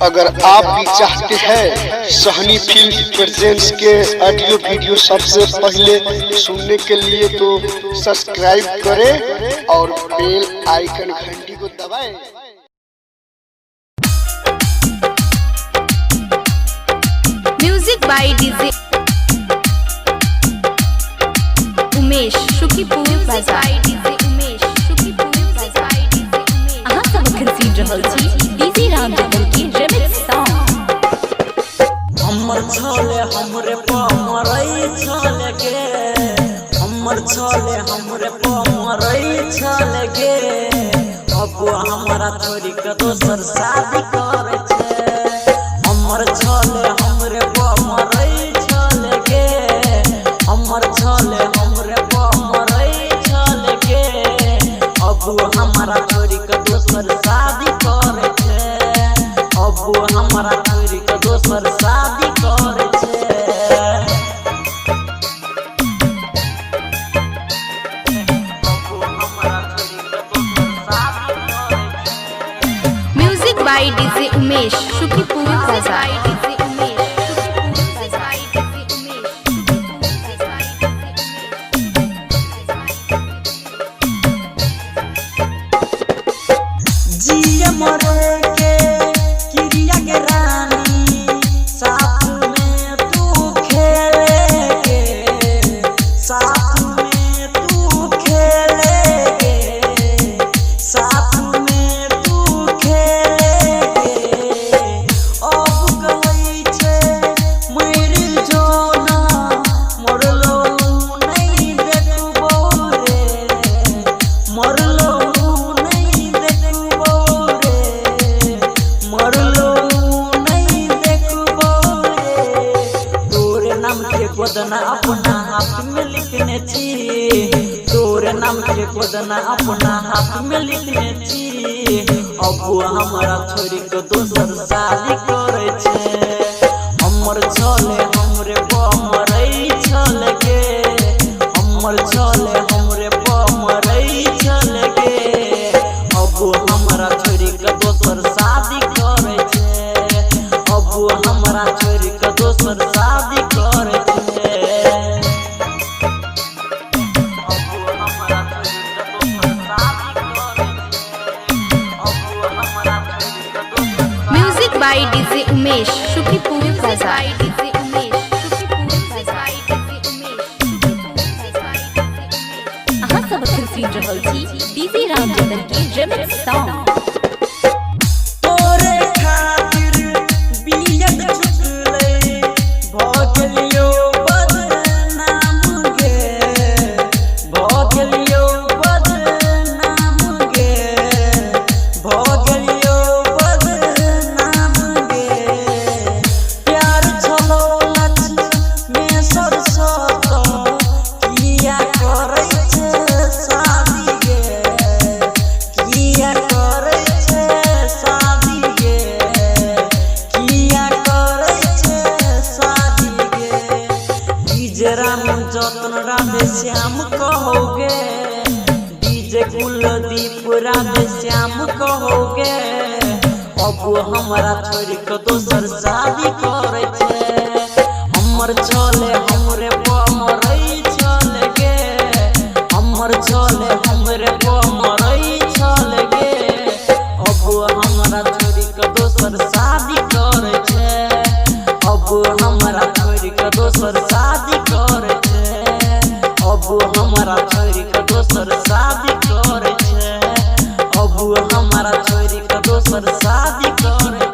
अगर आप भी चाहते हैं सहनी फिल्म प्रेजेंस के ऑडियो वीडियो सबसे पहले सुनने के लिए तो सब्सक्राइब करें और बेल आइकन घंटी को दबाएं। Music by DJ Umesh Shukipur बाजार अहाँ सब खरीद रहल छी डीजे रामजगन की रिमिक्स सॉन्ग। हमर छले हमरे पमरई छले गे, हमर छले हमरे पमरई छले गे, अब हमरा छोरी के दोसर शादी करे छे। हमर छले हमरे पमरई छले गे, हमर छले हमरे पमरई छले गे, अब हमरा छोरी के दोसर शादी करे छे, अब हमरा छोरी के दोसर शादी करे छे। Music by DJ Umesh Shukipur बाजार जिया मरे के किरिया के रानी, साथ में तू खेले गे, साथ में तू खेले गे, साथ में तू खेले गे, अब कहै छे मर जोना मरलो नहीं देखबो रे, मरलो नहीं देखबो रे, मरलो नहीं देखबो रे। तोरे नाम के गोदना अपना हाथ में लिखने छी, तोरे नाम के गोदना अपना हाथ में लिखने छी, अब हमरा छोरी के दोसर शादी करे छे। हमर छले हमरे पमरई छले गे, हमर छले हमरे पमरई छले गे, अब हमरा छोरी के दोसर शादी करे छे, अब हमरा छोरी के दोसर शादी करे छे, अब हमरा छोरी के दोसर शादी करे छे, अब हमरा छोरी के दोसर। Music by DJ Umesh Shukipur बाजार अहाँ सब खरीद रहल छी डीजे रामजगन की रिमिक्स सॉन्ग। तोरे खातिर बियत छुटले भ गेलियो बदनाम गे, भ गेलियो बदनाम गे, भ गेलियो बदनाम गे। प्यार छलो में सरसत किया करे छे शादी गे, किया करे छे शादी गे, किया करे छे शादी गे। डीजे राम जतन राधे श्याम कहोगे, डीजे कुलदीप राधे श्याम कहोगे, अब हमरा छोरी के दोसर शादी करे छे। हमर छले हमरे पमरई छले गे, हमर छले हमरे पमरई छले गे, अब हमरा छोरी के दोसर शादी करे छे, अब हमरा छोरी के दोसर शादी करे छे, अब हमरा छोरी के दोसर शादी करे छे, अब हमरा छोरी के दोसर शादी करे।